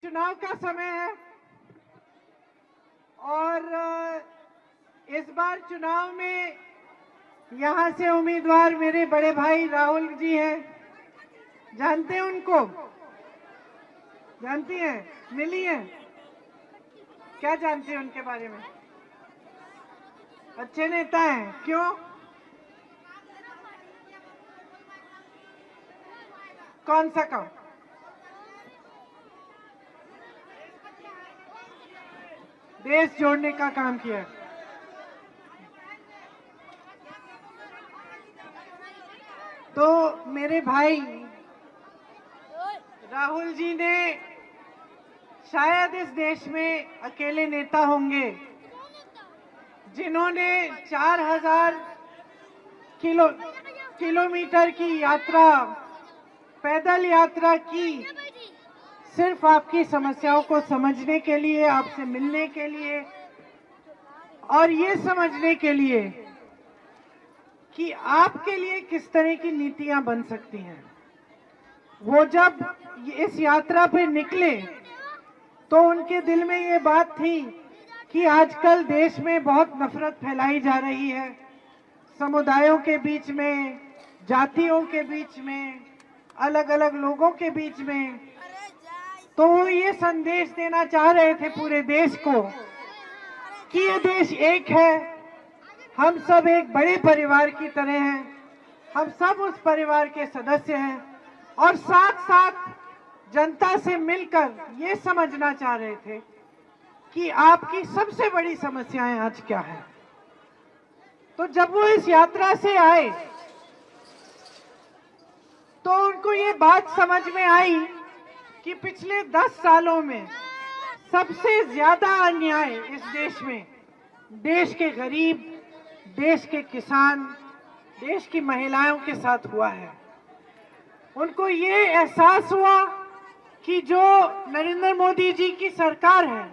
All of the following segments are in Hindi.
चुनाव का समय है और इस बार चुनाव में यहाँ से उम्मीदवार मेरे बड़े भाई राहुल जी हैं। जानते हैं उनको? जानती हैं? मिली हैं? क्या जानती हैं उनके बारे में? अच्छे नेता हैं। क्यों? कौन सा काम? देश जोड़ने का काम किया। तो मेरे भाई राहुल जी ने शायद इस देश में अकेले नेता होंगे जिन्होंने 4000 किलोमीटर की यात्रा, पैदल यात्रा की, सिर्फ आपकी समस्याओं को समझने के लिए, आपसे मिलने के लिए और ये समझने के लिए कि आपके लिए किस तरह की नीतियां बन सकती हैं। वो जब इस यात्रा पे निकले तो उनके दिल में ये बात थी कि आजकल देश में बहुत नफरत फैलाई जा रही है, समुदायों के बीच में, जातियों के बीच में, अलग अलग लोगों के बीच में। तो वो ये संदेश देना चाह रहे थे पूरे देश को कि ये देश एक है, हम सब एक बड़े परिवार की तरह हैं, हम सब उस परिवार के सदस्य हैं और साथ साथ जनता से मिलकर ये समझना चाह रहे थे कि आपकी सबसे बड़ी समस्याएं आज क्या है। तो जब वो इस यात्रा से आए तो उनको ये बात समझ में आई कि पिछले 10 सालों में सबसे ज्यादा अन्याय इस देश में देश के गरीब, देश के किसान, देश की महिलाओं के साथ हुआ है। उनको ये एहसास हुआ कि जो नरेंद्र मोदी जी की सरकार है,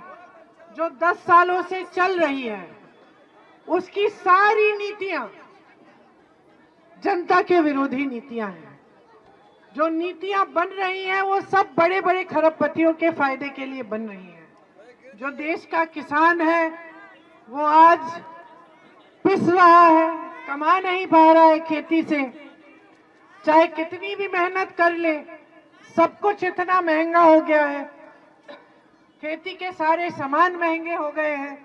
जो 10 सालों से चल रही है, उसकी सारी नीतियां जनता के विरोधी नीतियां हैं। जो नीतियां बन रही हैं वो सब बड़े बड़े खरबपतियों के फायदे के लिए बन रही हैं। जो देश का किसान है वो आज पिस रहा है, कमा नहीं पा रहा है खेती से, चाहे कितनी भी मेहनत कर ले, सब कुछ इतना महंगा हो गया है, खेती के सारे सामान महंगे हो गए हैं,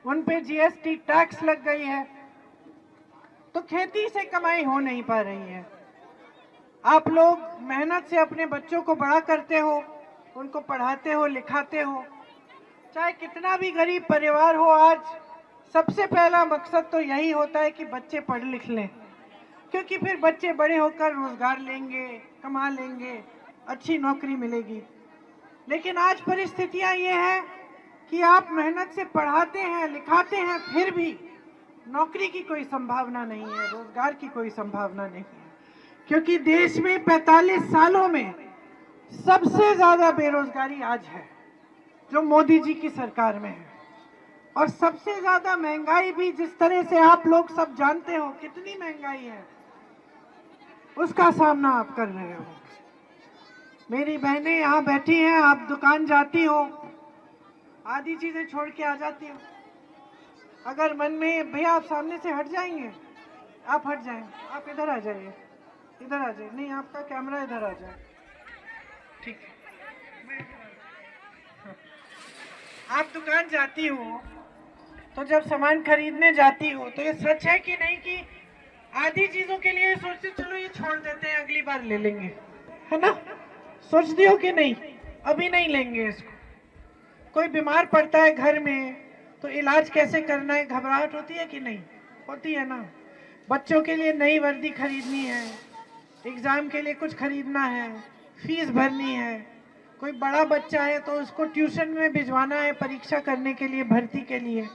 उन पे जीएसटी टैक्स लग गई है, तो खेती से कमाई हो नहीं पा रही है। आप लोग मेहनत से अपने बच्चों को बड़ा करते हो, उनको पढ़ाते हो, लिखाते हो, चाहे कितना भी गरीब परिवार हो, आज सबसे पहला मकसद तो यही होता है कि बच्चे पढ़ लिख लें, क्योंकि फिर बच्चे बड़े होकर रोजगार लेंगे, कमा लेंगे, अच्छी नौकरी मिलेगी। लेकिन आज परिस्थितियां ये हैं कि आप मेहनत से पढ़ाते हैं, लिखाते हैं, फिर भी नौकरी की कोई संभावना नहीं है, रोजगार की कोई संभावना नहीं है, क्योंकि देश में 45 सालों में सबसे ज्यादा बेरोजगारी आज है जो मोदी जी की सरकार में है। और सबसे ज्यादा महंगाई भी, जिस तरह से आप लोग सब जानते हो कितनी महंगाई है, उसका सामना आप कर रहे हो। मेरी बहनें यहाँ बैठी हैं, आप दुकान जाती हो, आधी चीजें छोड़ के आ जाती हो। अगर मन में, भैया आप सामने से हट जाएंगे, आप हट जाएं, आप इधर आ जाइए, इधर आ जाइए, नहीं आपका कैमरा इधर आ जाए, ठीक है। आप दुकान जाती हो तो जब सामान खरीदने जाती हो तो ये सच है कि नहीं कि आधी चीजों के लिए सोचते चलो ये छोड़ देते हैं, अगली बार ले लेंगे, है ना? सोचती हो कि नहीं, अभी नहीं लेंगे इसको। कोई बीमार पड़ता है घर में तो इलाज कैसे करना है, घबराहट होती है कि नहीं? होती है ना। बच्चों के लिए नई वर्दी खरीदनी है, एग्जाम के लिए कुछ खरीदना है, फीस भरनी है, कोई बड़ा बच्चा है तो उसको ट्यूशन में भिजवाना है परीक्षा करने के लिए, भर्ती के लिए,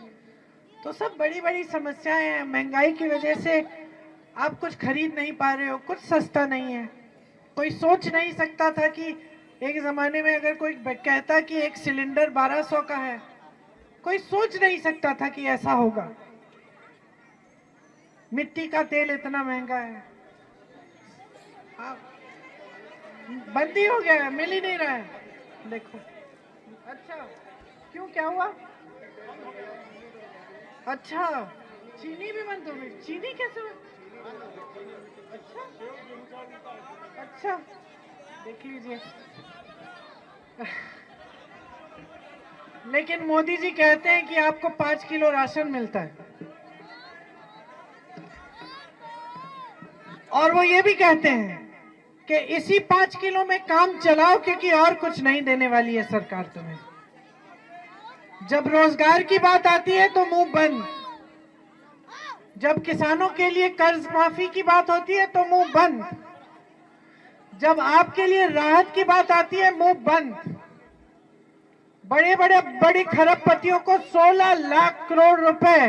तो सब बड़ी बड़ी समस्याएं हैं। महंगाई की वजह से आप कुछ खरीद नहीं पा रहे हो, कुछ सस्ता नहीं है। कोई सोच नहीं सकता था कि एक जमाने में अगर कोई कहता कि एक सिलेंडर 1200 का है, कोई सोच नहीं सकता था कि ऐसा होगा। मिट्टी का तेल इतना महंगा है, बंद ही हो गया है, मिल ही नहीं रहा है। देखो अच्छा, क्यों, क्या हुआ? अच्छा, चीनी भी बंद हो गई। चीनी कैसे हुई? अच्छा अच्छा, देख लीजिए। लेकिन मोदी जी कहते हैं कि आपको 5 किलो राशन मिलता है, और वो ये भी कहते हैं कि इसी 5 किलो में काम चलाओ, क्योंकि और कुछ नहीं देने वाली है सरकार तुम्हें। जब रोजगार की बात आती है तो मुंह बंद, जब किसानों के लिए कर्ज माफी की बात होती है तो मुंह बंद, जब आपके लिए राहत की बात आती है मुंह बंद। बड़े खरबपतियों को 16 लाख करोड़ रुपए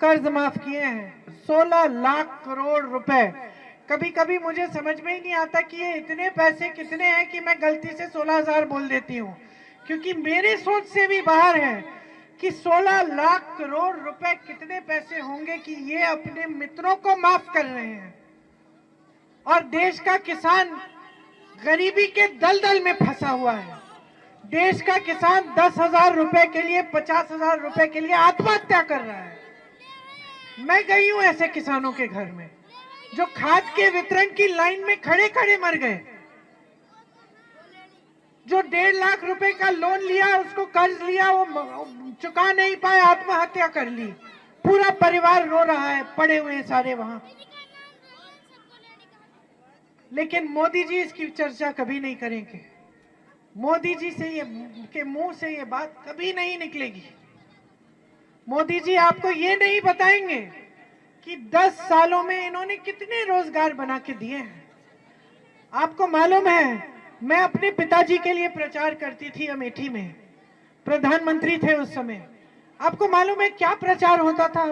कर्ज माफ किए हैं, 16 लाख करोड़ रुपए। कभी कभी मुझे समझ में ही नहीं आता कि ये इतने पैसे कितने हैं कि मैं गलती से 16,000 बोल देती हूँ, क्योंकि मेरे सोच से भी बाहर है कि 16 लाख करोड़ रुपए कितने पैसे होंगे कि ये अपने मित्रों को माफ कर रहे हैं, और देश का किसान गरीबी के दलदल में फंसा हुआ है। देश का किसान 10,000 रुपए के लिए, 50,000 रुपए के लिए आत्महत्या कर रहा है। मैं गई हूं ऐसे किसानों के घर में जो खाद के वितरण की लाइन में खड़े खड़े मर गए, जो 1.5 लाख रुपए का लोन लिया, उसको कर्ज लिया, वो चुका नहीं पाए, आत्महत्या कर ली। पूरा परिवार रो रहा है, पड़े हुए सारे वहां। लेकिन मोदी जी इसकी चर्चा कभी नहीं करेंगे। मोदी जी से ये के मुंह से ये बात कभी नहीं निकलेगी। मोदी जी आपको ये नहीं बताएंगे कि 10 सालों में इन्होंने कितने रोजगार बना के दिए हैं। आपको मालूम है, मैं अपने पिताजी के लिए प्रचार करती थी अमेठी में, प्रधानमंत्री थे उस समय। आपको मालूम है क्या प्रचार होता था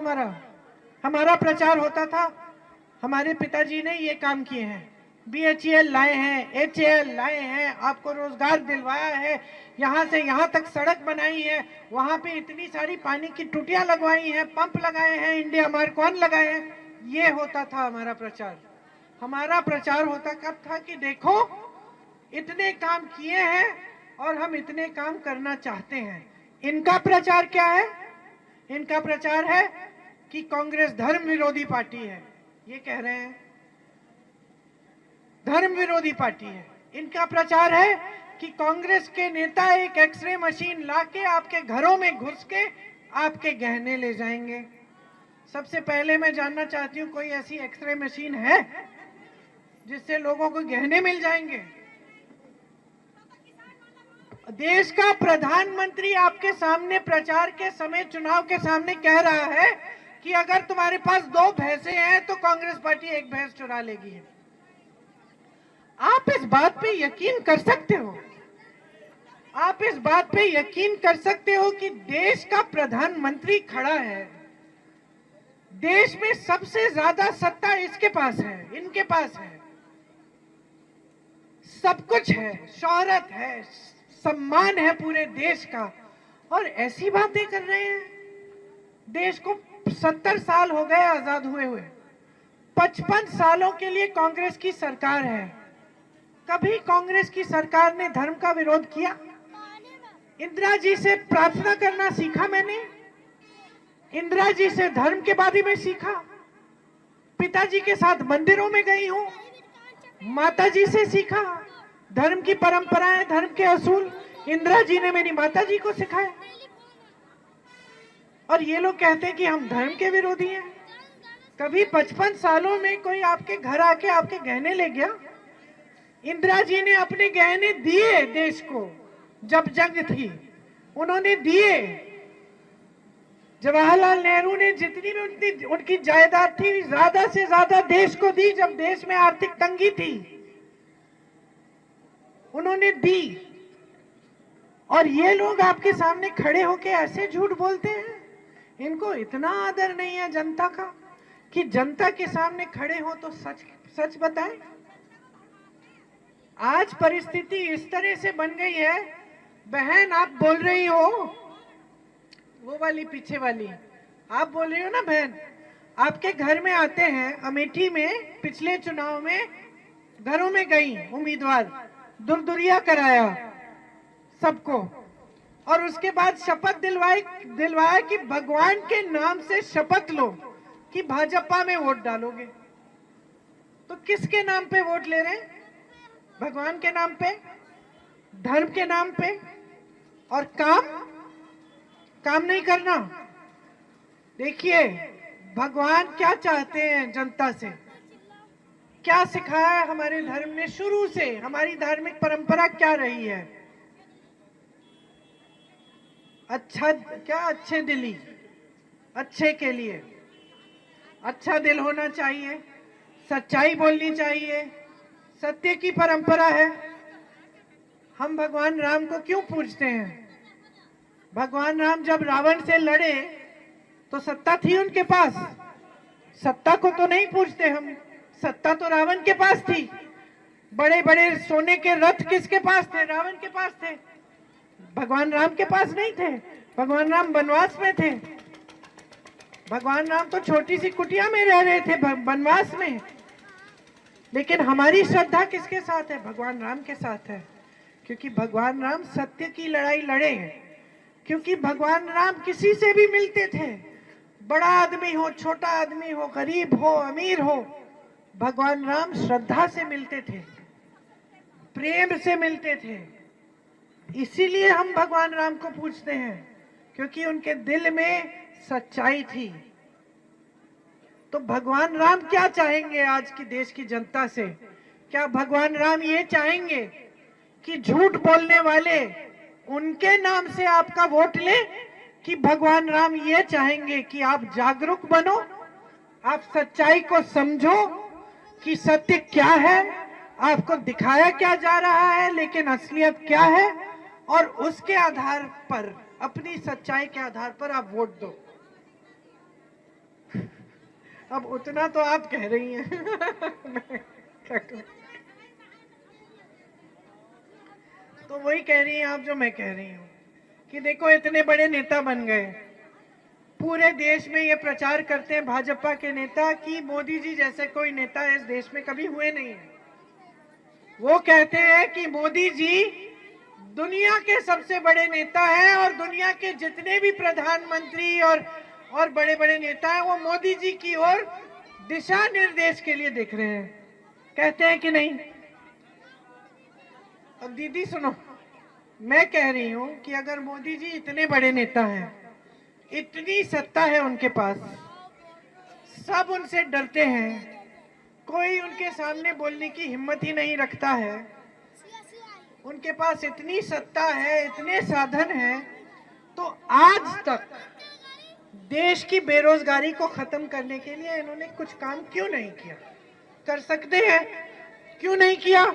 हमारा प्रचार होता था, हमारे पिताजी ने ये काम किए हैं, BHEL लाए हैं, HAL लाए हैं, आपको रोजगार दिलवाया है, यहाँ से यहाँ तक सड़क बनाई है, वहां पे इतनी सारी पानी की टूटियां लगवाई हैं, पंप लगाए हैं, इंडिया मार्क 1 लगाए हैं। ये होता था हमारा प्रचार। हमारा प्रचार होता कब था कि देखो इतने काम किए हैं और हम इतने काम करना चाहते हैं। इनका प्रचार क्या है? इनका प्रचार है कि कांग्रेस धर्म विरोधी पार्टी है। ये कह रहे हैं धर्म विरोधी पार्टी है। इनका प्रचार है कि कांग्रेस के नेता एक एक्सरे मशीन लाके आपके घरों में घुस के आपके गहने ले जाएंगे। सबसे पहले मैं जानना चाहती हूँ, कोई ऐसी एक्सरे मशीन है जिससे लोगों को गहने मिल जाएंगे? देश का प्रधानमंत्री आपके सामने प्रचार के समय, चुनाव के सामने कह रहा है कि अगर तुम्हारे पास 2 भैंसे हैं तो कांग्रेस पार्टी 1 भैंस चुरा लेगी। आप इस बात पे यकीन कर सकते हो? आप इस बात पे यकीन कर सकते हो कि देश का प्रधानमंत्री खड़ा है, देश में सबसे ज्यादा सत्ता इसके पास है, इनके पास है, सब कुछ है, शोहरत है, सम्मान है पूरे देश का, और ऐसी बातें कर रहे हैं। देश को 70 साल हो गए आजाद हुए हुए, 55 सालों के लिए कांग्रेस की सरकार है। कभी कांग्रेस की सरकार ने धर्म का विरोध किया? इंदिरा जी से प्रार्थना करना सीखा मैंने, इंदिरा जी से धर्म के बारे में सीखा, पिताजी के साथ मंदिरों में गई हूं, माता जी से सीखा, धर्म की परंपराएं, धर्म के असूल इंदिरा जी ने मेरी माता जी को सिखाए। और ये लोग कहते हैं कि हम धर्म के विरोधी हैं। कभी 55 सालों में कोई आपके घर आके आपके गहने ले गया? इंदिरा जी ने अपने गहने दिए देश को, जब जंग थी उन्होंने दिए। जवाहरलाल नेहरू ने जितनी भी उनकी जायदाद थी ज्यादा से ज्यादा देश को दी, जब देश में आर्थिक तंगी थी उन्होंने दी। और ये लोग आपके सामने खड़े होके ऐसे झूठ बोलते हैं। इनको इतना आदर नहीं है जनता का कि जनता के सामने खड़े हो तो सच सच बताएं। आज परिस्थिति इस तरह से बन गई है, बहन आप बोल रही हो, वो वाली पीछे वाली आप बोल रही हो ना बहन, आपके घर में आते हैं। अमेठी में पिछले चुनाव में घरों में गई उम्मीदवार, दुरदुरिया कराया सबको, और उसके बाद शपथ दिलवाया कि भगवान के नाम से शपथ लो कि भाजपा में वोट डालोगे। तो किसके नाम पे वोट ले रहे हैं? भगवान के नाम पे, धर्म के नाम पे। और काम नहीं करना। देखिए भगवान क्या चाहते हैं जनता से, क्या सिखाया है हमारे धर्म ने शुरू से, हमारी धार्मिक परंपरा क्या रही है? अच्छा क्या, अच्छे दिली, अच्छे के लिए अच्छा दिल होना चाहिए, सच्चाई बोलनी चाहिए, सत्य की परंपरा है। हम भगवान राम को क्यों पूजते हैं? भगवान राम जब रावण से लड़े तो सत्ता थी उनके पास, सत्ता को तो नहीं पूजते हम, सत्ता तो रावण के पास थी। बड़े बड़े सोने के रथ किसके पास थे? रावण के पास थे, भगवान राम के पास नहीं थे। भगवान राम वनवास में थे, भगवान राम तो छोटी सी कुटिया में रह रहे थे वनवास में। लेकिन हमारी श्रद्धा किसके साथ है? भगवान राम के साथ है, क्योंकि भगवान राम सत्य की लड़ाई लड़े हैं। क्योंकि भगवान राम किसी से भी मिलते थे, बड़ा आदमी हो, छोटा आदमी हो, गरीब हो, अमीर हो, भगवान राम श्रद्धा से मिलते थे, प्रेम से मिलते थे। इसीलिए हम भगवान राम को पूजते हैं, क्योंकि उनके दिल में सच्चाई थी। तो भगवान राम क्या चाहेंगे आज की देश की जनता से? क्या भगवान राम ये चाहेंगे कि झूठ बोलने वाले उनके नाम से आपका वोट ले? कि भगवान राम ये चाहेंगे कि आप जागरूक बनो, आप सच्चाई को समझो कि सत्य क्या है, आपको दिखाया क्या जा रहा है लेकिन असलियत क्या है, और उसके आधार पर, अपनी सच्चाई के आधार पर आप वोट दो। अब उतना तो आप कह रही हैं तो वही कह रही हैं आप जो मैं कह रही हूँ कि देखो इतने बड़े नेता बन गए, पूरे देश में ये प्रचार करते हैं भाजपा के नेता कि मोदी जी जैसे कोई नेता इस देश में कभी हुए नहीं है। वो कहते हैं कि मोदी जी दुनिया के सबसे बड़े नेता हैं और दुनिया के जितने भी प्रधानमंत्री और बड़े बड़े नेता हैं वो मोदी जी की ओर दिशा निर्देश के लिए देख रहे हैं। कहते हैं कि नहीं? अब दीदी सुनो, मैं कह रही हूं कि अगर मोदी जी इतने बड़े नेता हैं, इतनी सत्ता है उनके पास, सब उनसे डरते हैं, कोई उनके सामने बोलने की हिम्मत ही नहीं रखता है, उनके पास इतनी सत्ता है, इतने साधन हैं, तो आज तक देश की बेरोजगारी को खत्म करने के लिए इन्होंने कुछ काम क्यों नहीं किया? कर सकते हैं, क्यों नहीं किया?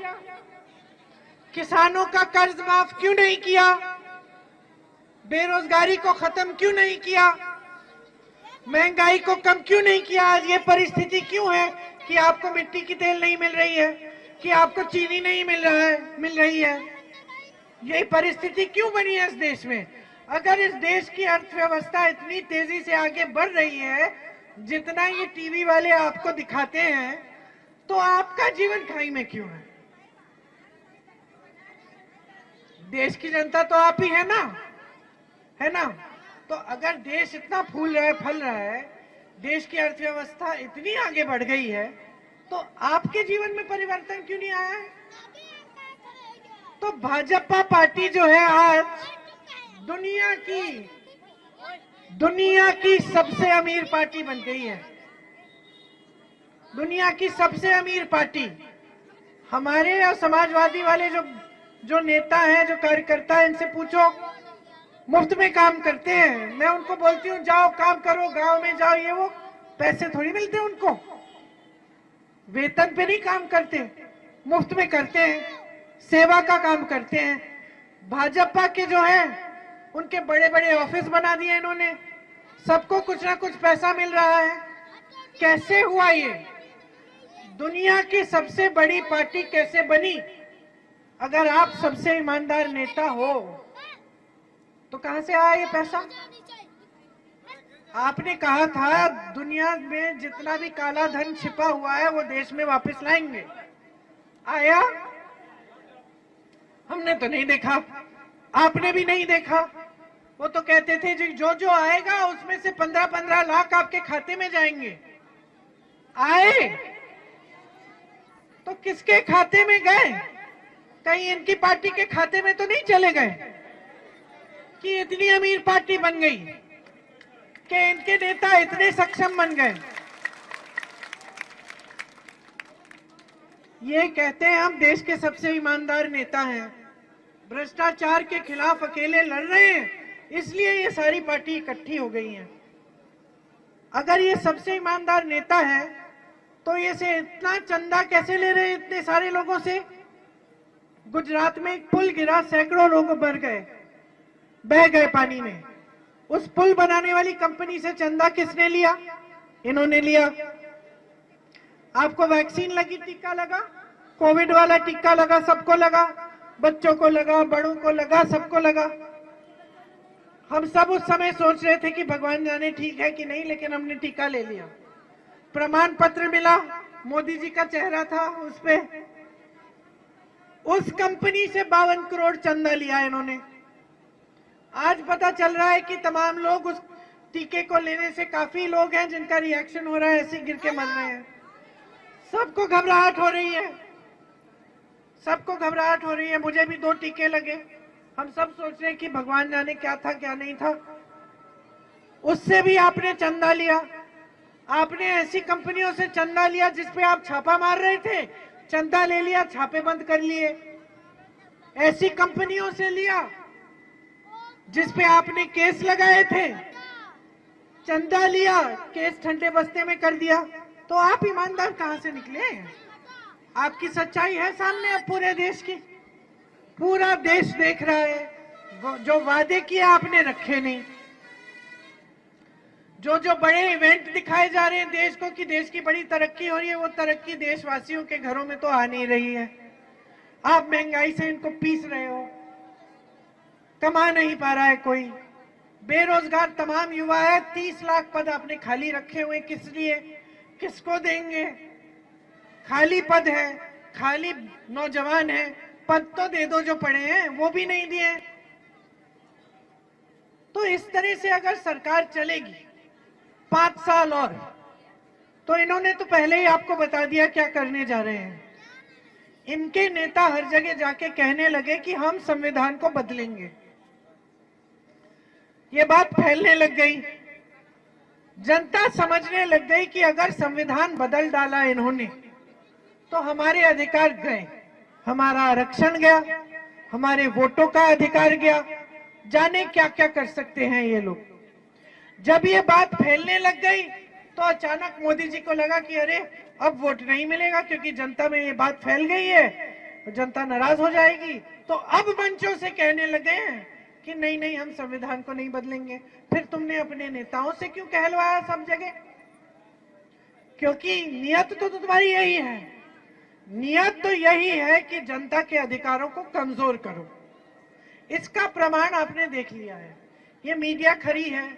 किसानों का कर्ज माफ क्यों नहीं किया? बेरोजगारी को खत्म क्यों नहीं किया? महंगाई को कम क्यों नहीं किया? आज ये परिस्थिति क्यों है कि आपको मिट्टी की तेल नहीं मिल रही है, कि आपको चीनी नहीं मिल रही है? यही परिस्थिति क्यों बनी है इस देश में? अगर इस देश की अर्थव्यवस्था इतनी तेजी से आगे बढ़ रही है जितना ये टीवी वाले आपको दिखाते हैं, तो आपका जीवन खाई में क्यों है? देश की जनता तो आप ही है ना, है ना? तो अगर देश इतना फूल रहा है, फल रहा है, देश की अर्थव्यवस्था इतनी आगे बढ़ गई है, तो आपके जीवन में परिवर्तन क्यों नहीं आया है? तो भाजपा पार्टी जो है आज दुनिया की सबसे अमीर पार्टी बन गई है, दुनिया की सबसे अमीर पार्टी। हमारे और समाजवादी वाले जो नेता हैं, जो कार्यकर्ता हैं, इनसे पूछो, मुफ्त में काम करते हैं। मैं उनको बोलती हूँ जाओ काम करो, गांव में जाओ, ये वो पैसे थोड़ी मिलते हैं उनको, वेतन पे नहीं काम करते, मुफ्त में करते हैं, सेवा का काम करते हैं। भाजपा के जो है उनके बड़े बड़े ऑफिस बना दिए इन्होंने, सबको कुछ ना कुछ पैसा मिल रहा है। कैसे हुआ ये? दुनिया की सबसे बड़ी पार्टी कैसे बनी? अगर आप सबसे ईमानदार नेता हो तो कहां से आया ये पैसा? आपने कहा था दुनिया में जितना भी काला धन छिपा हुआ है वो देश में वापस लाएंगे, आया? हमने तो नहीं देखा, आपने भी नहीं देखा। वो तो कहते थे जी जो जो आएगा उसमें से 15-15 लाख आपके खाते में जाएंगे। आए तो किसके खाते में गए? कहीं इनकी पार्टी के खाते में तो नहीं चले गए कि इतनी अमीर पार्टी बन गई कि इनके नेता इतने सक्षम बन गए। ये कहते हैं हम देश के सबसे ईमानदार नेता हैं, भ्रष्टाचार के खिलाफ अकेले लड़ रहे हैं, इसलिए ये सारी पार्टी इकट्ठी हो गई हैं। अगर ये सबसे ईमानदार नेता है तो ये से इतना चंदा कैसे ले रहे हैं इतने सारे लोगों से? गुजरात में एक पुल गिरा, सैकड़ों लोग मर गए, बह गए पानी में। उस पुल बनाने वाली कंपनी से चंदा किसने लिया? इन्होंने लिया। आपको वैक्सीन लगी, टीका लगा, कोविड वाला टीका लगा, सबको लगा, बच्चों को लगा, बड़ों को लगा, सबको लगा। हम सब उस समय सोच रहे थे कि भगवान जाने ठीक है कि नहीं, लेकिन हमने टीका ले लिया। प्रमाण पत्र मिला, मोदी जी का चेहरा था उस पे। उस कंपनी से 52 करोड़ चंदा लिया इन्होंने। आज पता चल रहा है कि तमाम लोग उस टीके को लेने से, काफी लोग हैं जिनका रिएक्शन हो रहा है, ऐसे गिर के मर रहे हैं। सबको घबराहट हो रही है, सबको घबराहट हो रही है। मुझे भी 2 टीके लगे। हम सब सोच रहे हैं कि भगवान जाने क्या था क्या नहीं था। उससे भी आपने चंदा लिया। आपने ऐसी कंपनियों से चंदा लिया जिसपे आप छापा मार रहे थे, चंदा ले लिया, छापे बंद कर लिए। ऐसी कंपनियों से लिया जिसपे आपने केस लगाए थे, चंदा लिया, केस ठंडे बस्ते में कर दिया। तो आप ईमानदार कहां से निकले? आपकी सच्चाई है सामने अब पूरे देश की, पूरा देश देख रहा है। जो वादे किए आपने रखे नहीं, जो बड़े इवेंट दिखाए जा रहे हैं देश को कि देश की बड़ी तरक्की हो रही है, वो तरक्की देशवासियों के घरों में तो आ नहीं रही है। आप महंगाई से इनको पीस रहे हो, कमा नहीं पा रहा है कोई, बेरोजगार तमाम युवा है। 30 लाख पद आपने खाली रखे हुए, किस लिए, किसको देंगे? खाली पद है, खाली नौजवान है, पद तो दे दो जो पड़े हैं, वो भी नहीं दिए। तो इस तरह से अगर सरकार चलेगी 5 साल और, तो इन्होंने तो पहले ही आपको बता दिया क्या करने जा रहे हैं। इनके नेता हर जगह जाके कहने लगे कि हम संविधान को बदलेंगे। ये बात फैलने लग गई, जनता समझने लग गई कि अगर संविधान बदल डाला इन्होंने तो हमारे अधिकार गए, हमारा आरक्षण गया, हमारे वोटों का अधिकार गया, जाने क्या क्या कर सकते हैं ये लोग। जब ये बात फैलने लग गई तो अचानक मोदी जी को लगा कि अरे अब वोट नहीं मिलेगा, क्योंकि जनता में ये बात फैल गई है तो जनता नाराज हो जाएगी। तो अब मंचों से कहने लगे हैं कि नहीं नहीं, हम संविधान को नहीं बदलेंगे। फिर तुमने अपने नेताओं से क्यों कहलवाया सब जगह? क्योंकि नियत तो तुम्हारी यही है, नियत तो यही है कि जनता के अधिकारों को कमजोर करो। इसका प्रमाण आपने देख लिया है। ये मीडिया खरी है,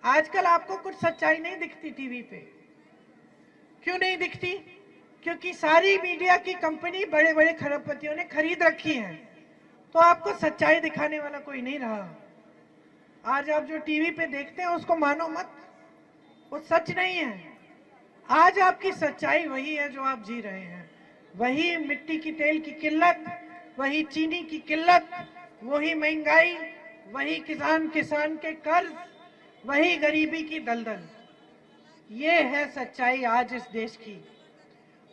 आजकल आपको कुछ सच्चाई नहीं दिखती टीवी पे। क्यों नहीं दिखती? क्योंकि सारी मीडिया की कंपनी बड़े बड़े खरबपतियों ने खरीद रखी है, तो आपको सच्चाई दिखाने वाला कोई नहीं रहा। आज आप जो टीवी पे देखते हैं उसको मानो मत, वो सच नहीं है। आज आपकी सच्चाई वही है जो आप जी रहे हैं, वही मिट्टी की तेल की किल्लत, वही चीनी की किल्लत, वही महंगाई, वही किसान के कर्ज, वही गरीबी की दलदल। ये है सच्चाई आज इस देश की।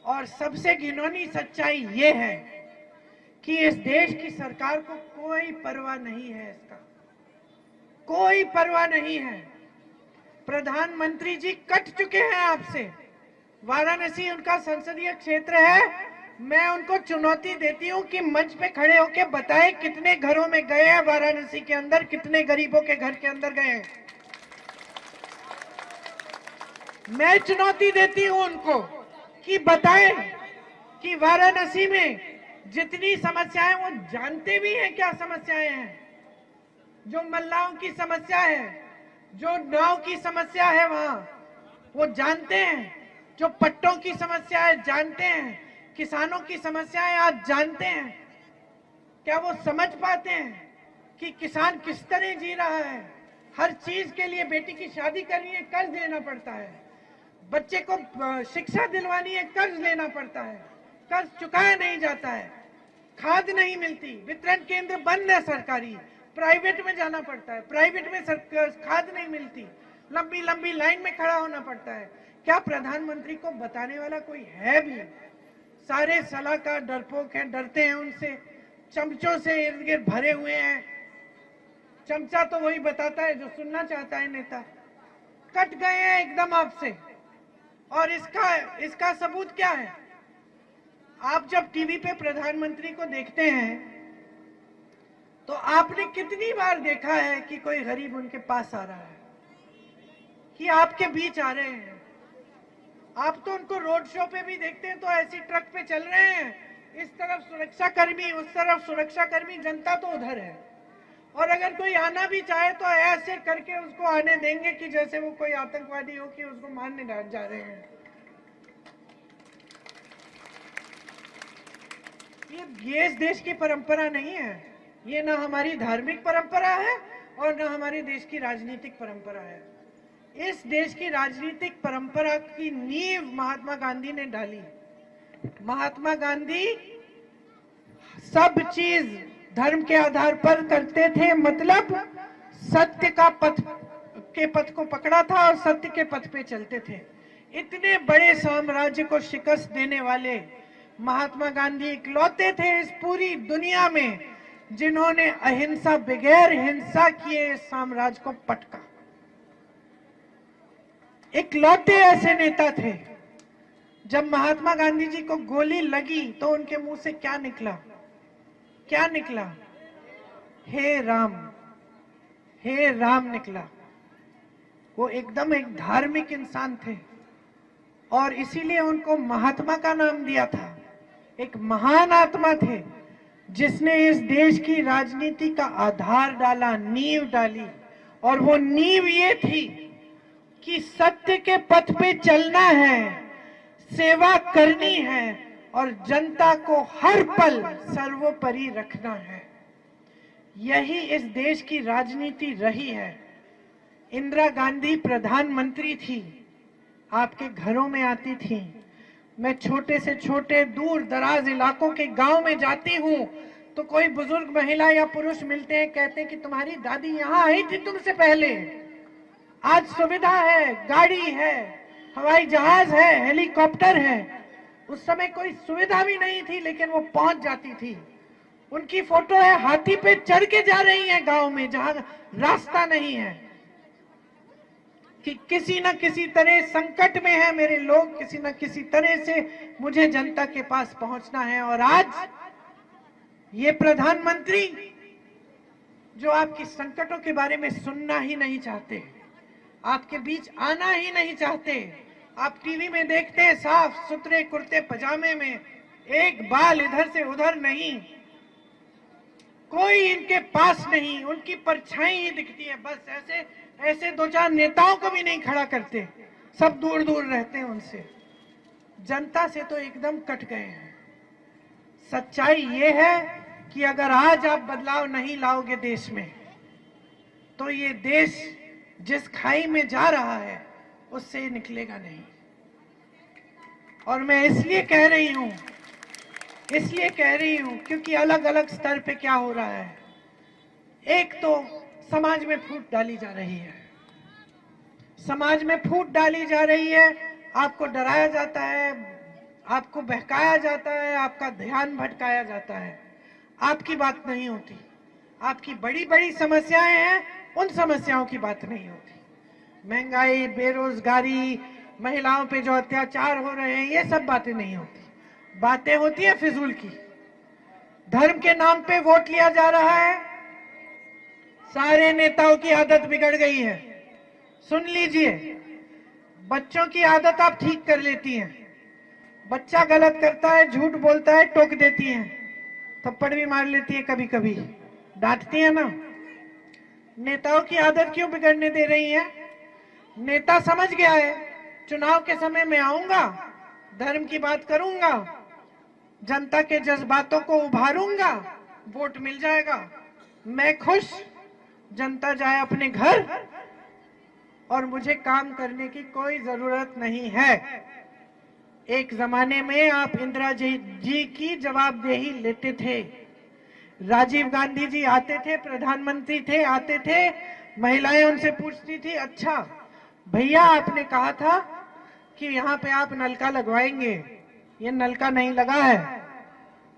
और सबसे घिनौनी सच्चाई ये है कि इस देश की सरकार को कोई परवाह नहीं है, इसका कोई परवाह नहीं है। प्रधानमंत्री जी कट चुके हैं आपसे। वाराणसी उनका संसदीय क्षेत्र है। मैं उनको चुनौती देती हूं कि मंच पे खड़े होकर बताएं कितने घरों में गए हैं वाराणसी के अंदर, कितने गरीबों के घर के अंदर गए हैं। मैं चुनौती देती हूं उनको कि बताएं कि वाराणसी में जितनी समस्याएं, वो जानते भी हैं क्या समस्याएं हैं। जो मल्लाहों की समस्या है, जो नाव की समस्या है वहां, वो जानते हैं। जो पट्टों की समस्या है जानते हैं, किसानों की समस्याएं आज जानते हैं। क्या वो समझ पाते हैं? कि किसान किस तरह जी रहा है। हर चीज के लिए बेटी की शादी करनी है कर्ज लेना पड़ता है, बच्चे को शिक्षा दिलवानी है कर्ज लेना पड़ता है, कर्ज चुकाया नहीं जाता है, खाद नहीं मिलती, वितरण केंद्र बंद है सरकारी, प्राइवेट में जाना पड़ता है, प्राइवेट में खाद नहीं मिलती, लंबी लंबी लाइन में खड़ा होना पड़ता है। क्या प्रधानमंत्री को बताने वाला कोई है भी? सारे सलाहकार डरपोक हैं, डरते हैं उनसे, चमचों से इर्द गिर्द भरे हुए हैं। चमचा तो वही बताता है जो सुनना चाहता है नेता। कट गए हैं एकदम आपसे। और इसका सबूत क्या है? आप जब टीवी पे प्रधानमंत्री को देखते हैं तो आपने कितनी बार देखा है कि कोई गरीब उनके पास आ रहा है, कि आपके बीच आ रहे हैं? आप तो उनको रोड शो पे भी देखते हैं तो ऐसी ट्रक पे चल रहे हैं, इस तरफ सुरक्षा कर्मी, उस तरफ सुरक्षा कर्मी, जनता तो उधर है। और अगर कोई आना भी चाहे तो ऐसे करके उसको आने देंगे कि जैसे वो कोई आतंकवादी हो, कि उसको मारने जा रहे हैं। ये इस देश की परंपरा नहीं है। ये ना हमारी धार्मिक परंपरा है और ना हमारे देश की राजनीतिक परंपरा है। इस देश की राजनीतिक परंपरा की नींव महात्मा गांधी ने डाली। महात्मा गांधी सब चीज धर्म के आधार पर करते थे, मतलब सत्य का पथ को पकड़ा था और सत्य के पथ पे चलते थे। इतने बड़े साम्राज्य को शिकस्त देने वाले महात्मा गांधी इकलौते थे इस पूरी दुनिया में जिन्होंने अहिंसा, बगैर हिंसा किए इस साम्राज्य को पटका। इकलौते ऐसे नेता थे। जब महात्मा गांधी जी को गोली लगी तो उनके मुंह से क्या निकला? क्या निकला? हे राम, हे राम निकला। वो एकदम एक धार्मिक इंसान थे और इसीलिए उनको महात्मा का नाम दिया था। एक महान आत्मा थे जिसने इस देश की राजनीति का आधार डाला, नींव डाली। और वो नींव ये थी कि सत्य के पथ पे चलना है, सेवा करनी है और जनता को हर पल सर्वोपरि रखना है। यही इस देश की राजनीति रही है। इंदिरा गांधी प्रधानमंत्री थी, आपके घरों में आती थी। मैं छोटे से छोटे दूर दराज इलाकों के गांव में जाती हूँ तो कोई बुजुर्ग महिला या पुरुष मिलते हैं, कहते हैं कि तुम्हारी दादी यहाँ आई थी तुमसे पहले। आज सुविधा है, गाड़ी है, हवाई जहाज है, हेलीकॉप्टर है। उस समय कोई सुविधा भी नहीं थी लेकिन वो पहुंच जाती थी। उनकी फोटो है, हाथी पे चढ़ के जा रही है गांव में जहां रास्ता नहीं है, कि किसी न किसी तरह संकट में है मेरे लोग, किसी न किसी तरह से मुझे जनता के पास पहुंचना है। और आज ये प्रधानमंत्री जो आपकी संकटों के बारे में सुनना ही नहीं चाहते, आपके बीच आना ही नहीं चाहते। आप टीवी में देखते हैं साफ सुथरे कुर्ते पजामे में, एक बाल इधर से उधर नहीं, कोई इनके पास नहीं, उनकी परछाई ही दिखती है। बस ऐसे ऐसे दो चार नेताओं को भी नहीं खड़ा करते, सब दूर दूर रहते हैं उनसे। जनता से तो एकदम कट गए हैं। सच्चाई ये है कि अगर आज आप बदलाव नहीं लाओगे देश में तो ये देश जिस खाई में जा रहा है उससे निकलेगा नहीं। और मैं इसलिए कह रही हूं क्योंकि अलग अलग स्तर पे क्या हो रहा है। एक तो समाज में फूट डाली जा रही है, समाज में फूट डाली जा रही है, आपको डराया जाता है, आपको बहकाया जाता है, आपका ध्यान भटकाया जाता है, आपकी बात नहीं होती। आपकी बड़ी बड़ी समस्याएं हैं, उन समस्याओं की बात नहीं होती। महंगाई, बेरोजगारी, महिलाओं पे जो अत्याचार हो रहे हैं, ये सब बातें नहीं होती। बातें होती है फिजूल की। धर्म के नाम पे वोट लिया जा रहा है। सारे नेताओं की आदत बिगड़ गई है। सुन लीजिए, बच्चों की आदत आप ठीक कर लेती हैं। बच्चा गलत करता है, झूठ बोलता है, टोक देती हैं, थप्पड़ भी मार लेती है, कभी कभी डांटती है ना। नेताओं की आदत क्यों बिगड़ने दे रही है? नेता समझ गया है, चुनाव के समय में आऊंगा, धर्म की बात करूंगा, जनता के जज्बातों को उभारूंगा, वोट मिल जाएगा। मैं खुश, जनता जाए अपने घर और मुझे काम करने की कोई जरूरत नहीं है। एक जमाने में आप इंदिरा जी की जवाबदेही लेते थे। राजीव गांधी जी आते थे, प्रधानमंत्री थे, आते थे, महिलाएं उनसे पूछती थी, अच्छा भैया आपने कहा था कि यहाँ पे आप नलका लगवाएंगे, ये नलका नहीं लगा है,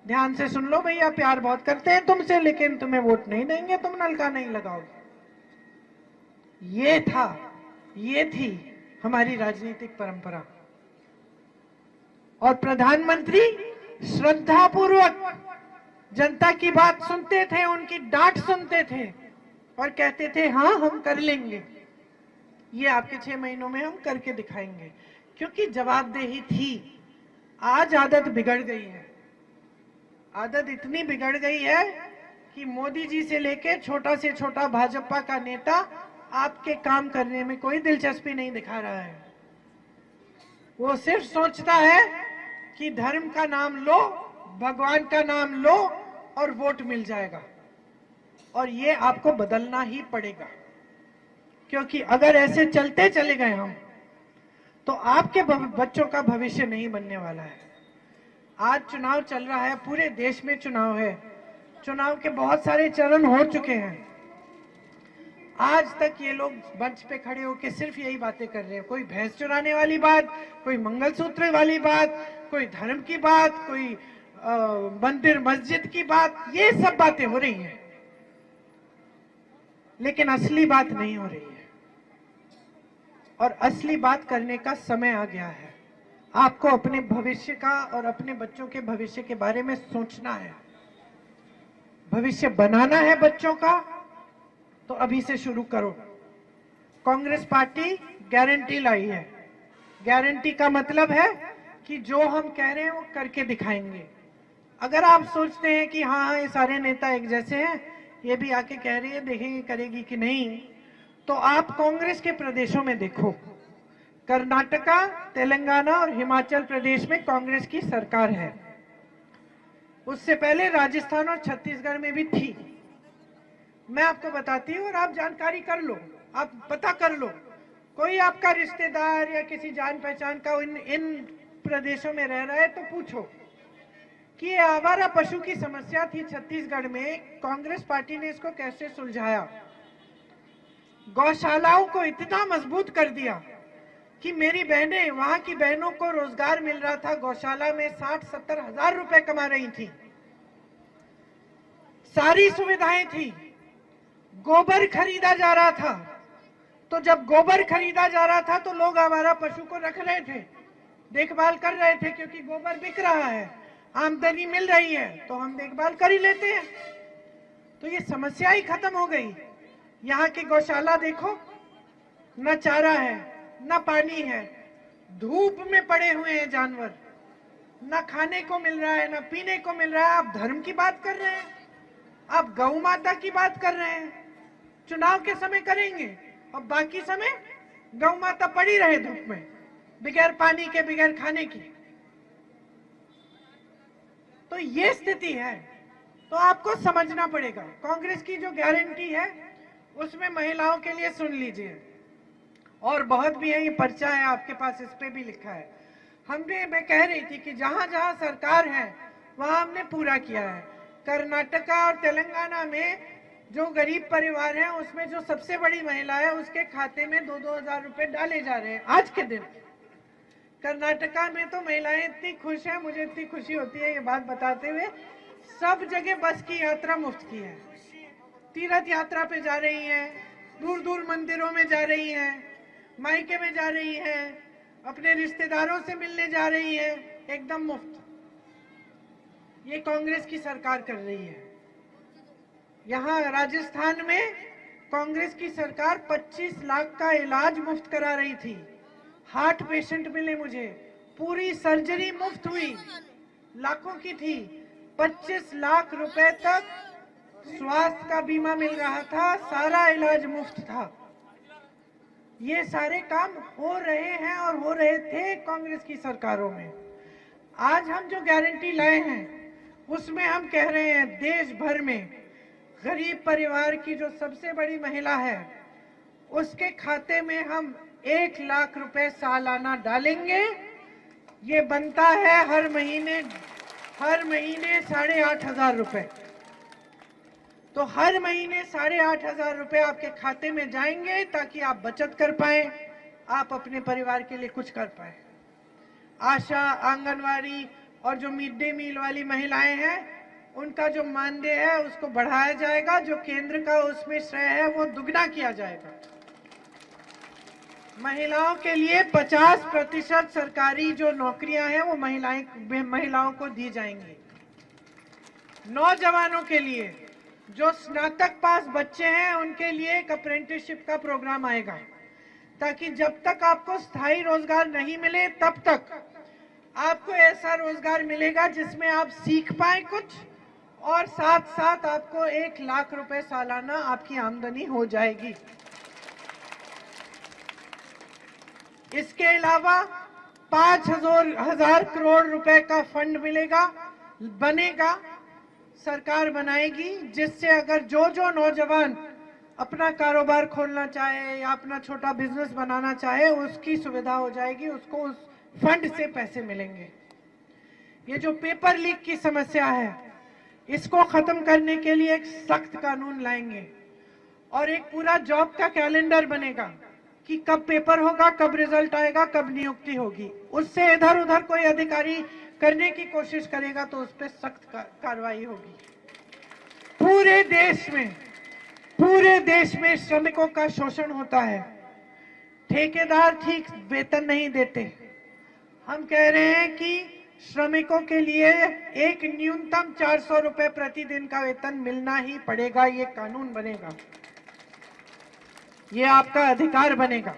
ध्यान से सुन लो भैया, प्यार बहुत करते हैं तुमसे लेकिन तुम्हें वोट नहीं देंगे, तुम नलका नहीं लगाओगे। ये थी हमारी राजनीतिक परंपरा। और प्रधानमंत्री श्रद्धापूर्वक जनता की बात सुनते थे, उनकी डांट सुनते थे और कहते थे हाँ हम कर लेंगे, ये आपके 6 महीनों में हम करके दिखाएंगे, क्योंकि जवाबदेही थी। आज आदत बिगड़ गई है, आदत इतनी बिगड़ गई है कि मोदी जी से लेके छोटा से छोटा भाजपा का नेता आपके काम करने में कोई दिलचस्पी नहीं दिखा रहा है। वो सिर्फ सोचता है कि धर्म का नाम लो, भगवान का नाम लो और वोट मिल जाएगा। और ये आपको बदलना ही पड़ेगा, क्योंकि अगर ऐसे चलते चले गए हम तो आपके बच्चों का भविष्य नहीं बनने वाला है। आज चुनाव चल रहा है, पूरे देश में चुनाव है, चुनाव के बहुत सारे चरण हो चुके हैं। आज तक ये लोग मंच पे खड़े होकर सिर्फ यही बातें कर रहे हैं, कोई भैंस चुराने वाली बात, कोई मंगलसूत्र वाली बात, कोई धर्म की बात, कोई मंदिर मस्जिद की बात, ये सब बातें हो रही हैं, लेकिन असली बात नहीं हो रही है। और असली बात करने का समय आ गया है। आपको अपने भविष्य का और अपने बच्चों के भविष्य के बारे में सोचना है। भविष्य बनाना है बच्चों का, तो अभी से शुरू करो। कांग्रेस पार्टी गारंटी लाई है। गारंटी का मतलब है कि जो हम कह रहे हैं वो करके दिखाएंगे। अगर आप सोचते हैं कि हाँ ये सारे नेता एक जैसे हैं, ये भी आके कह रही है, देखेंगे करेगी कि नहीं, तो आप कांग्रेस के प्रदेशों में देखो। कर्नाटका, तेलंगाना और हिमाचल प्रदेश में कांग्रेस की सरकार है। उससे पहले राजस्थान और छत्तीसगढ़ में भी थी। मैं आपको बताती हूँ और आप जानकारी कर लो, आप पता कर लो। कोई आपका रिश्तेदार या किसी जान पहचान का इन प्रदेशों में रह रहा है तो पूछो कि ये आवारा पशु की समस्या थी छत्तीसगढ़ में, कांग्रेस पार्टी ने इसको कैसे सुलझाया। गौशालाओं को इतना मजबूत कर दिया कि मेरी बहनें, वहां की बहनों को रोजगार मिल रहा था, गौशाला में 60-70 हजार रुपए कमा रही थी, सारी सुविधाएं थी, गोबर खरीदा जा रहा था। तो जब गोबर खरीदा जा रहा था तो लोग आवारा पशु को रख रहे थे, देखभाल कर रहे थे, क्योंकि गोबर बिक रहा है, आमदनी मिल रही है, तो हम देखभाल कर ही लेते हैं। तो ये समस्या ही खत्म हो गई। यहाँ की गौशाला देखो, न चारा है, न पानी है, धूप में पड़े हुए हैं जानवर, न खाने को मिल रहा है, न पीने को मिल रहा है। आप धर्म की बात कर रहे हैं, आप गौ माता की बात कर रहे हैं। चुनाव के समय करेंगे और बाकी समय गौ माता पड़ी रहे धूप में, बगैर पानी के, बगैर खाने की। तो ये स्थिति है, तो आपको समझना पड़ेगा। कांग्रेस की जो गारंटी है उसमें महिलाओं के लिए सुन लीजिए, और बहुत भी है, ये पर्चा है आपके पास, इस पे भी लिखा है। मैं कह रही थी कि जहां जहां सरकार है वहां हमने पूरा किया है। कर्नाटका और तेलंगाना में जो गरीब परिवार हैं उसमें जो सबसे बड़ी महिला है उसके खाते में 2-2 हजार रुपए डाले जा रहे हैं आज के दिन। कर्नाटका में तो महिलाएं इतनी खुश हैं, मुझे इतनी खुशी होती है ये बात बताते हुए। सब जगह बस की यात्रा मुफ्त की है, तीर्थ यात्रा पे जा रही हैं, दूर दूर मंदिरों में जा रही हैं, मायके में जा रही हैं, अपने रिश्तेदारों से मिलने जा रही हैं, एकदम मुफ्त। ये कांग्रेस की सरकार कर रही है। यहाँ राजस्थान में कांग्रेस की सरकार 25 लाख का इलाज मुफ्त करा रही थी। हार्ट पेशेंट मिले मुझे, पूरी सर्जरी मुफ्त हुई, लाखों की थी। 25 लाख रुपए तक स्वास्थ्य का बीमा मिल रहा था, सारा इलाज मुफ्त था। ये सारे काम हो रहे हैं और हो रहे थे कांग्रेस की सरकारों में। आज हम जो गारंटी लाए हैं उसमें हम कह रहे हैं देश भर में गरीब परिवार की जो सबसे बड़ी महिला है उसके खाते में हम 1 लाख रुपए सालाना डालेंगे। ये बनता है हर महीने 8,500 रुपए। तो हर महीने 8,500 रुपए आपके खाते में जाएंगे ताकि आप बचत कर पाए, आप अपने परिवार के लिए कुछ कर पाए। आशा, आंगनवाड़ी और जो मिड डे मील वाली महिलाएं हैं उनका जो मानदेय है उसको बढ़ाया जाएगा। जो केंद्र का उसमें श्रेय है वो दुगना किया जाएगा। महिलाओं के लिए 50% सरकारी जो नौकरियां हैं वो महिलाओं को दी जाएंगी। नौजवानों के लिए जो स्नातक पास बच्चे हैं उनके लिए एक अप्रेंटिसशिप का प्रोग्राम आएगा, ताकि जब तक आपको स्थायी रोजगार नहीं मिले तब तक आपको ऐसा रोजगार मिलेगा जिसमें आप सीख पाए कुछ, और साथ साथ आपको 1 लाख रुपए सालाना आपकी आमदनी हो जाएगी। इसके अलावा 5,000 करोड़ रुपए का फंड बनेगा, सरकार बनाएगी, जिससे अगर जो नौजवान अपना कारोबार खोलना चाहे या अपना छोटा बिजनेस बनाना चाहे उसकी सुविधा हो जाएगी, उसको उस फंड से पैसे मिलेंगे। ये जो पेपर लीक की समस्या है इसको खत्म करने के लिए एक सख्त कानून लाएंगे और एक पूरा जॉब का कैलेंडर बनेगा कि कब पेपर होगा, कब रिजल्ट आएगा, कब नियुक्ति होगी। उससे इधर उधर कोई अधिकारी करने की कोशिश करेगा तो उस पर सख्त कार्रवाई होगी। पूरे देश में श्रमिकों का शोषण होता है। ठेकेदार ठीक वेतन नहीं देते। हम कह रहे हैं कि श्रमिकों के लिए एक न्यूनतम 400 रुपए प्रतिदिन का वेतन मिलना ही पड़ेगा। ये कानून बनेगा, ये आपका अधिकार बनेगा।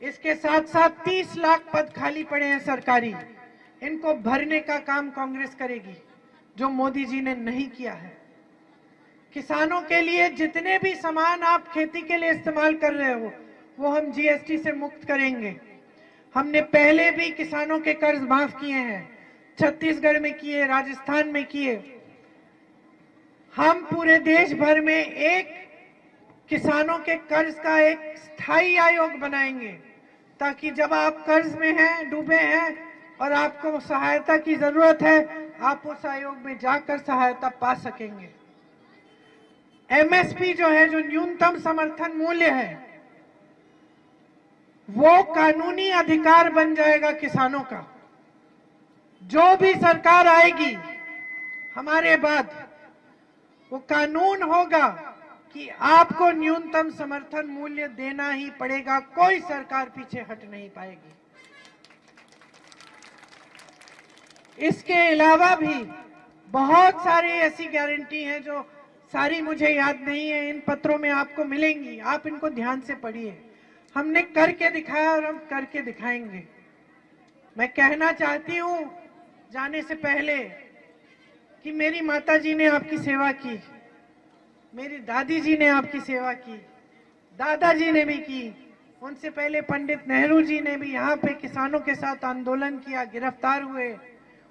इसके साथ साथ 30 लाख पद खाली पड़े हैं सरकारी, इनको भरने का काम कांग्रेस करेगी, जो मोदी जी ने नहीं किया है। किसानों के लिए जितने भी सामान आप खेती के लिए इस्तेमाल कर रहे हो वो हम जीएसटी से मुक्त करेंगे। हमने पहले भी किसानों के कर्ज माफ किए हैं, छत्तीसगढ़ में किए, राजस्थान में किए। हम पूरे देश भर में एक किसानों के कर्ज का एक स्थायी आयोग बनाएंगे, ताकि जब आप कर्ज में हैं, डूबे हैं और आपको सहायता की जरूरत है, आप उस आयोग में जाकर सहायता पा सकेंगे। एमएसपी जो है, जो न्यूनतम समर्थन मूल्य है, वो कानूनी अधिकार बन जाएगा किसानों का। जो भी सरकार आएगी हमारे बाद, वो कानून होगा कि आपको न्यूनतम समर्थन मूल्य देना ही पड़ेगा, कोई सरकार पीछे हट नहीं पाएगी। इसके अलावा भी बहुत सारी ऐसी गारंटी हैं जो सारी मुझे याद नहीं है, इन पत्रों में आपको मिलेंगी, आप इनको ध्यान से पढ़िए। हमने करके दिखाया और हम करके दिखाएंगे। मैं कहना चाहती हूं जाने से पहले कि मेरी माताजी ने आपकी सेवा की, मेरी दादी जी ने आपकी सेवा की, दादाजी ने भी की, उनसे पहले पंडित नेहरू जी ने भी यहाँ पे किसानों के साथ आंदोलन किया, गिरफ्तार हुए,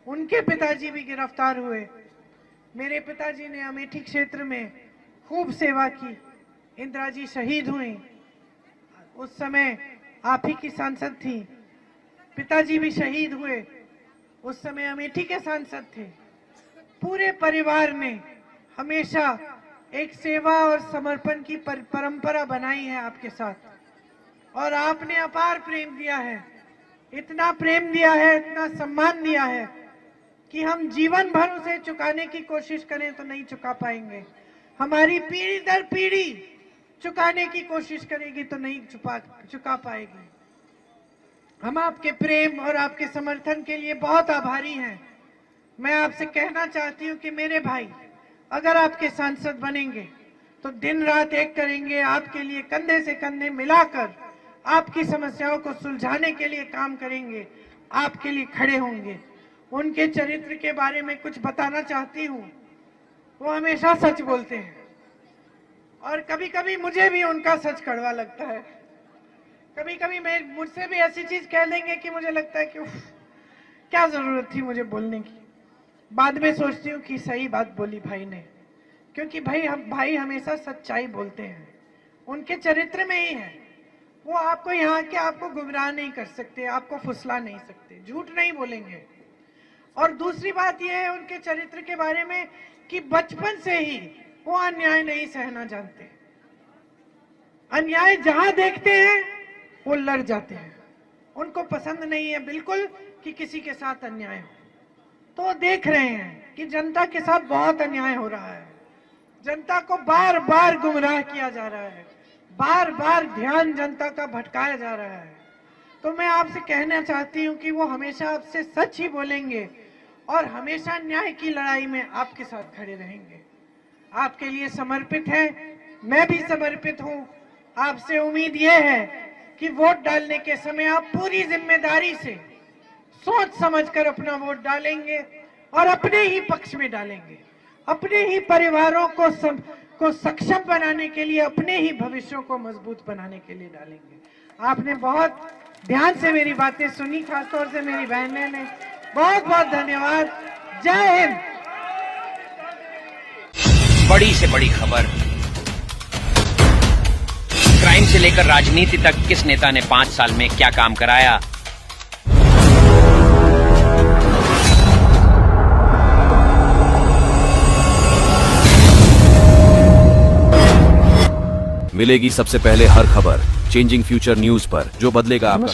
उनके पिताजी भी गिरफ्तार हुए। मेरे पिताजी ने अमेठी क्षेत्र में खूब सेवा की, इंदिरा जी शहीद हुई, उस समय आप ही की सांसद थी, पिताजी भी शहीद हुए, उस समय अमेठी के सांसद थे। पूरे परिवार ने हमेशा एक सेवा और समर्पण की परंपरा बनाई है आपके साथ, और आपने अपार प्रेम दिया है, इतना प्रेम दिया है, इतना सम्मान दिया है कि हम जीवन भर उसे चुकाने की कोशिश करें तो नहीं चुका पाएंगे। हमारी पीढ़ी दर पीढ़ी चुकाने की कोशिश करेगी तो नहीं चुका पाएगी। हम आपके प्रेम और आपके समर्थन के लिए बहुत आभारी हैं। मैं आपसे कहना चाहती हूं कि मेरे भाई, अगर आपके सांसद बनेंगे तो दिन रात एक करेंगे, आपके लिए कंधे से कंधे मिलाकर आपकी समस्याओं को सुलझाने के लिए काम करेंगे, आपके लिए खड़े होंगे। उनके चरित्र के बारे में कुछ बताना चाहती हूँ। वो हमेशा सच बोलते हैं और कभी कभी मुझे भी उनका सच कड़वा लगता है। कभी कभी मुझसे भी ऐसी चीज कह देंगे कि मुझे लगता है कि उफ, क्या जरूरत थी मुझे बोलने की। बाद में सोचती हूँ कि सही बात बोली भाई ने, क्योंकि भाई हमेशा सच्चाई बोलते हैं, उनके चरित्र में ही है। वो आपको यहाँ के आपको गुमराह नहीं कर सकते, आपको फुसला नहीं सकते, झूठ नहीं बोलेंगे। और दूसरी बात यह है उनके चरित्र के बारे में कि बचपन से ही वो अन्याय नहीं सहना जानते। अन्याय जहां देखते हैं वो लड़ जाते हैं। उनको पसंद नहीं है बिल्कुल कि किसी के साथ अन्याय हो। तो देख रहे हैं कि जनता के साथ बहुत अन्याय हो रहा है, जनता को बार बार गुमराह किया जा रहा है, बार बार ध्यान जनता का भटकाया जा रहा है। तो मैं आपसे कहना चाहती हूं कि वो हमेशा आपसे सच ही बोलेंगे और हमेशा न्याय की लड़ाई में आपके साथ खड़े रहेंगे। आपके लिए समर्पित है, मैं भी समर्पित हूं। आपसे उम्मीद यह है कि वोट डालने के समय आप पूरी जिम्मेदारी से सोच समझकर अपना वोट डालेंगे और अपने ही पक्ष में डालेंगे, अपने ही परिवारों को सक्षम बनाने के लिए, अपने ही भविष्यों को मजबूत बनाने के लिए डालेंगे। आपने बहुत ध्यान से मेरी बातें सुनी, खासतौर से मेरी बहनें ने। बहुत बहुत धन्यवाद। जय हिंद। बड़ी से बड़ी खबर, क्राइम से लेकर राजनीति तक किस नेता ने 5 साल में क्या काम कराया। मिलेगी सबसे पहले हर खबर चेंजिंग फ्यूचर न्यूज पर, जो बदलेगा आपका